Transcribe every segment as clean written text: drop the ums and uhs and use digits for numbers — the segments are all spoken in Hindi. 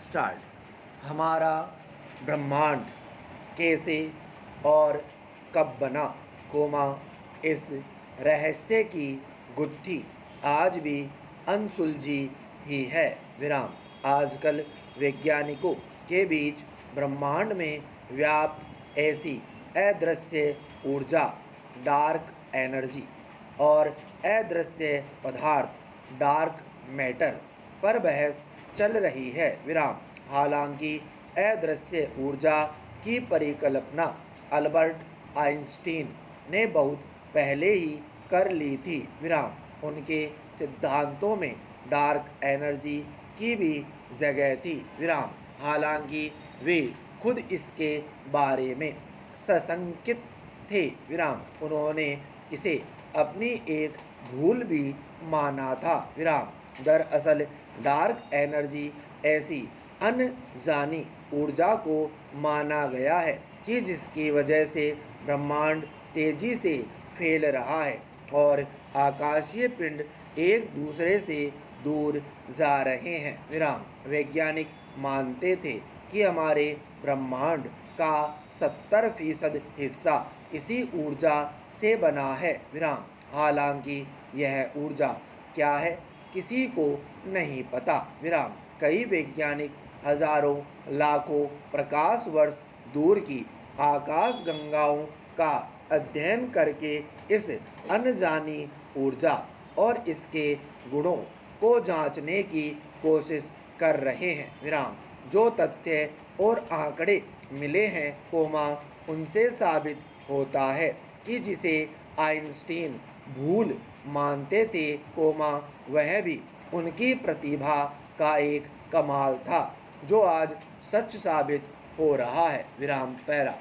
स्टार्ट। हमारा ब्रह्मांड कैसे और कब बना, इस रहस्य की गुत्थी आज भी अनसुलझी ही है। आजकल वैज्ञानिकों के बीच ब्रह्मांड में व्याप्त ऐसी अदृश्य ऊर्जा, डार्क एनर्जी और अदृश्य पदार्थ, डार्क मैटर पर बहस चल रही है। हालांकि अदृश्य ऊर्जा की परिकल्पना अल्बर्ट आइंस्टीन ने बहुत पहले ही कर ली थी। उनके सिद्धांतों में डार्क एनर्जी की भी जगह थी। हालांकि वे खुद इसके बारे में सशंकित थे। उन्होंने इसे अपनी एक भूल भी माना था। दरअसल डार्क एनर्जी ऐसी अनजानी ऊर्जा को माना गया है कि जिसकी वजह से ब्रह्मांड तेजी से फैल रहा है और आकाशीय पिंड एक दूसरे से दूर जा रहे हैं। वैज्ञानिक मानते थे कि हमारे ब्रह्मांड का 70% हिस्सा इसी ऊर्जा से बना है। हालांकि यह ऊर्जा क्या है किसी को नहीं पता। कई वैज्ञानिक हजारों लाखों प्रकाश वर्ष दूर की आकाश गंगाओं का अध्ययन करके इस अनजानी ऊर्जा और इसके गुणों को जांचने की कोशिश कर रहे हैं। जो तथ्य और आंकड़े मिले हैं, उनसे साबित होता है कि जिसे आइंस्टीन भूल मानते थे, वह भी उनकी प्रतिभा का एक कमाल था जो आज सच साबित हो रहा है। पैरा।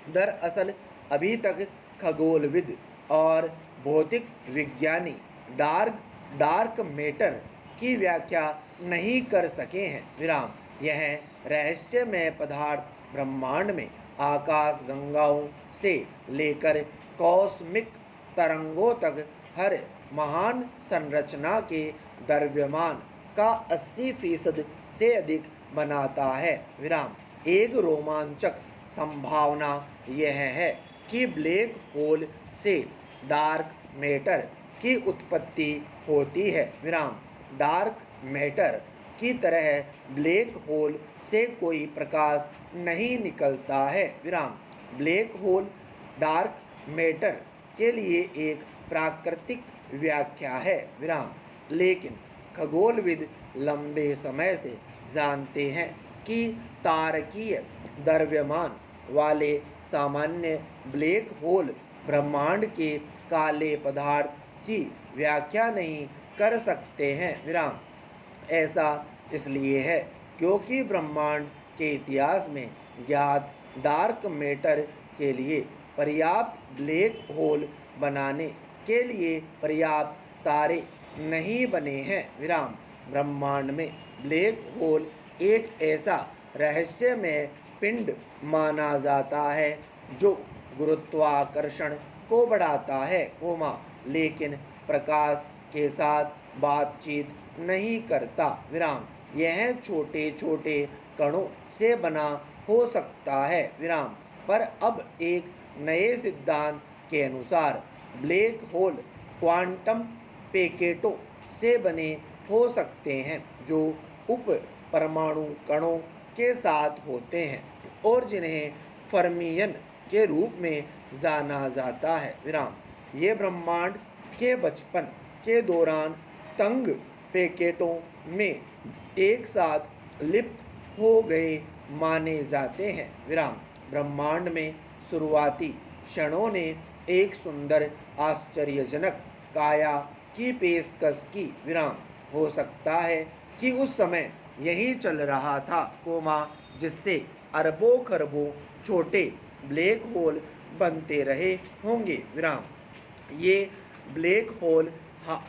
दरअसल अभी तक खगोलविद और भौतिक विज्ञानी डार्क मैटर की व्याख्या नहीं कर सके हैं। यह रहस्यमय पदार्थ ब्रह्मांड में आकाश गंगाओं से लेकर कॉस्मिक तरंगों तक हर महान संरचना के द्रव्यमान का 80% से अधिक बनाता है। एक रोमांचक संभावना यह है कि ब्लैक होल से डार्क मैटर की उत्पत्ति होती है। डार्क मैटर की तरह ब्लैक होल से कोई प्रकाश नहीं निकलता है। ब्लैक होल डार्क मैटर के लिए एक प्राकृतिक व्याख्या है। लेकिन खगोलविद लंबे समय से जानते हैं कि तारकीय द्रव्यमान वाले सामान्य ब्लैक होल ब्रह्मांड के काले पदार्थ की व्याख्या नहीं कर सकते हैं। ऐसा इसलिए है क्योंकि ब्रह्मांड के इतिहास में ज्ञात डार्क मैटर के लिए पर्याप्त ब्लैक होल बनाने के लिए पर्याप्त तारे नहीं बने हैं। ब्रह्मांड में ब्लैक होल एक ऐसा रहस्यमय पिंड माना जाता है जो गुरुत्वाकर्षण को बढ़ाता है, लेकिन प्रकाश के साथ बातचीत नहीं करता। यह छोटे छोटे कणों से बना हो सकता है। पर अब एक नए सिद्धांत के अनुसार ब्लैक होल क्वांटम पैकेटों से बने हो सकते हैं जो उप परमाणु कणों के साथ होते हैं और जिन्हें फर्मियन के रूप में जाना जाता है। ये ब्रह्मांड के बचपन के दौरान तंग पैकेटों में एक साथ लिप्त हो गए माने जाते हैं। ब्रह्मांड में शुरुआती क्षणों ने एक सुंदर आश्चर्यजनक काया की पेशकश की। हो सकता है कि उस समय यही चल रहा था, जिससे अरबों खरबों छोटे ब्लैक होल बनते रहे होंगे। ये ब्लैक होल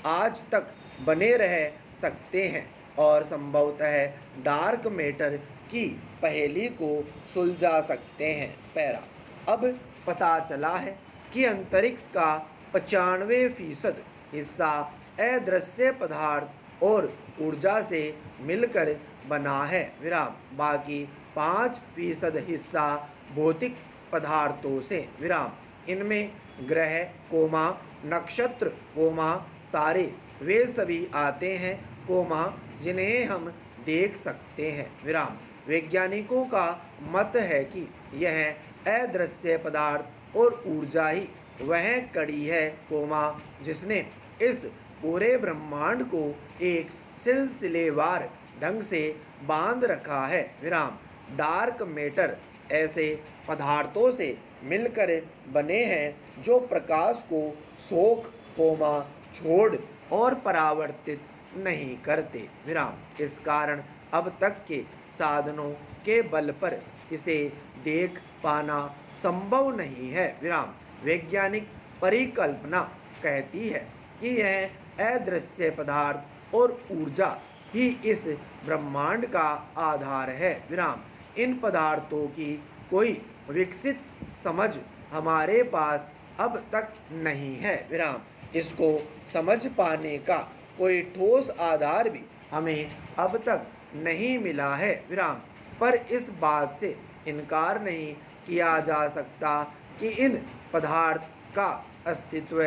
आज तक बने रह सकते हैं और संभवतः डार्क मैटर की पहेली को सुलझा सकते हैं। पैरा। अब पता चला है कि अंतरिक्ष का 95% हिस्सा अदृश्य पदार्थ और ऊर्जा से मिलकर बना है विराम। बाकी 5% हिस्सा भौतिक पदार्थों से विराम। इनमें ग्रह कोमा नक्षत्र कोमा तारे वे सभी आते हैं कोमा जिन्हें हम देख सकते हैं विराम। वैज्ञानिकों का मत है कि यह अदृश्य पदार्थ और ऊर्जा ही वह कड़ी है कोमा जिसने इस पूरे ब्रह्मांड को एक सिलसिलेवार ढंग से बांध रखा है विराम। डार्क मैटर ऐसे पदार्थों से मिलकर बने हैं जो प्रकाश को सोख कोमा छोड़ और परावर्तित नहीं करते विराम। इस कारण अब तक के साधनों के बल पर इसे देख पाना संभव नहीं है विराम। वैज्ञानिक परिकल्पना कहती है कि यह अदृश्य पदार्थ और ऊर्जा ही इस ब्रह्मांड का आधार है विराम। इन पदार्थों की कोई विकसित समझ हमारे पास अब तक नहीं है विराम। इसको समझ पाने का कोई ठोस आधार भी हमें अब तक नहीं मिला है विराम। पर इस बात से इनकार नहीं किया जा सकता कि इन पदार्थ का अस्तित्व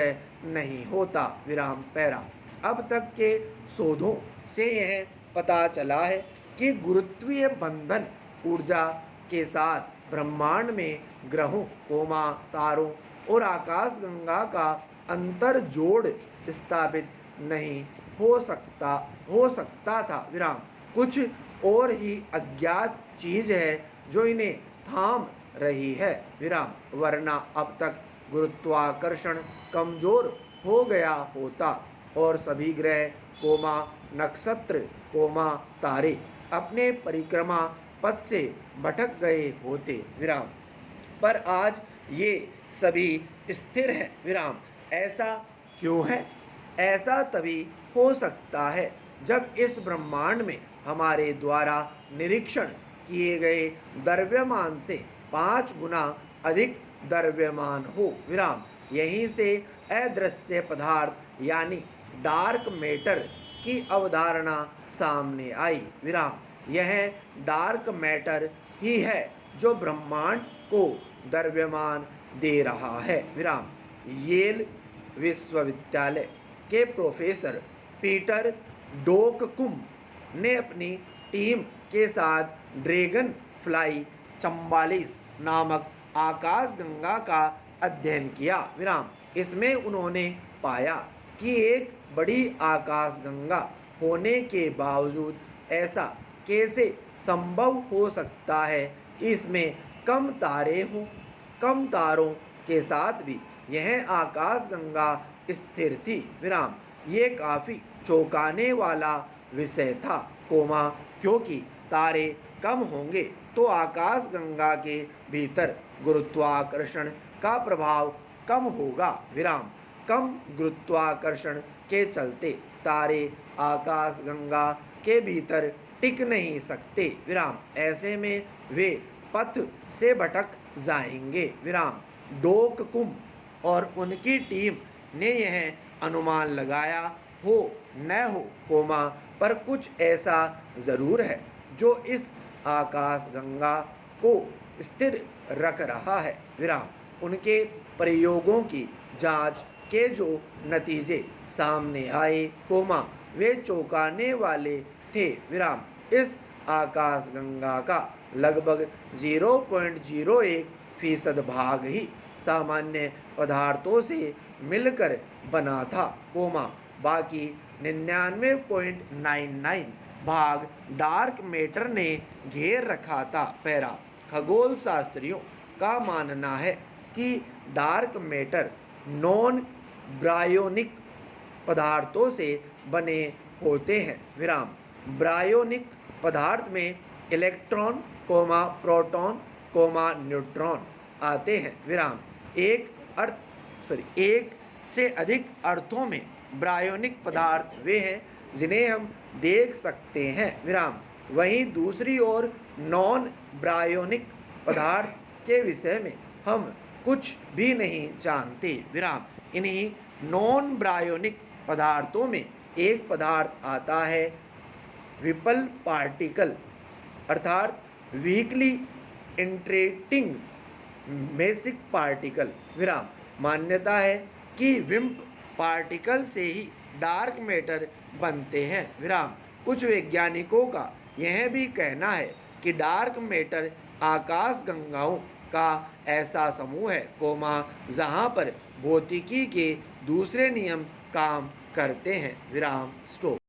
नहीं होता विराम पैरा। अब तक के शोधों से यह पता चला है कि गुरुत्वीय बंधन ऊर्जा के साथ ब्रह्मांड में ग्रहों कोमा तारों और आकाशगंगा का अंतर जोड़ स्थापित नहीं हो सकता था विराम। कुछ और ही अज्ञात चीज है जो इन्हें थाम रही है विराम। वरना अब तक गुरुत्वाकर्षण कमजोर हो गया होता और सभी ग्रह कोमा नक्षत्र कोमा तारे अपने परिक्रमा पथ से भटक गए होते विराम। पर आज ये सभी स्थिर हैं विराम। ऐसा क्यों है? ऐसा तभी हो सकता है जब इस ब्रह्मांड में हमारे द्वारा निरीक्षण किए गए द्रव्यमान से 5 गुना अधिक द्रव्यमान हो विराम। यहीं से अदृश्य पदार्थ यानी डार्क मैटर की अवधारणा सामने आई विराम। यह डार्क मैटर ही है जो ब्रह्मांड को द्रव्यमान दे रहा है विराम। येल विश्वविद्यालय के प्रोफेसर पीटर डोककुम ने अपनी टीम के साथ ड्रैगन फ्लाई 44 नामक आकाशगंगा का अध्ययन किया विराम। इसमें उन्होंने पाया कि एक बड़ी आकाशगंगा होने के बावजूद ऐसा कैसे संभव हो सकता है कि इसमें कम तारे हों। कम तारों के साथ भी यह आकाशगंगा स्थिर थी विराम। ये काफ़ी चौंकाने वाला विषय था कोमा, क्योंकि तारे कम होंगे तो आकाशगंगा के भीतर गुरुत्वाकर्षण का प्रभाव कम होगा विराम। कम गुरुत्वाकर्षण के चलते तारे आकाशगंगा के भीतर टिक नहीं सकते विराम। ऐसे में वे पथ से भटक जाएंगे विराम। डोककुम और उनकी टीम ने यह अनुमान लगाया हो न हो कोमा, पर कुछ ऐसा ज़रूर है जो इस आकाशगंगा को स्थिर रख रहा है विराम। उनके प्रयोगों की जांच के जो नतीजे सामने आए कोमा, वे चौंकाने वाले थे विराम। इस आकाशगंगा का लगभग 0.01% भाग ही सामान्य पदार्थों से मिलकर बना था कोमा। बाकी 99.99 भाग डार्क मैटर ने घेर रखा था पैरा। खगोल शास्त्रियों का मानना है कि डार्क मैटर नॉन ब्रायोनिक पदार्थों से बने होते हैं विराम। ब्रायोनिक पदार्थ में electron comma proton comma neutron आते हैं विराम। एक से अधिक अर्थों में ब्रायोनिक पदार्थ वे हैं जिन्हें हम देख सकते हैं विराम। वहीं दूसरी ओर नॉन ब्रायोनिक पदार्थ के विषय में हम कुछ भी नहीं जानते विराम। इन्हीं नॉन ब्रायोनिक पदार्थों में एक पदार्थ आता है विपल पार्टिकल अर्थात वीकली इंटरेक्टिंग बेसिक पार्टिकल विराम। मान्यता है कि विम्प पार्टिकल से ही डार्क मैटर बनते हैं विराम। कुछ वैज्ञानिकों का यह भी कहना है कि डार्क मैटर आकाश गंगाओं का ऐसा समूह है जहाँ पर भौतिकी के दूसरे नियम काम करते हैं विराम। स्टॉप।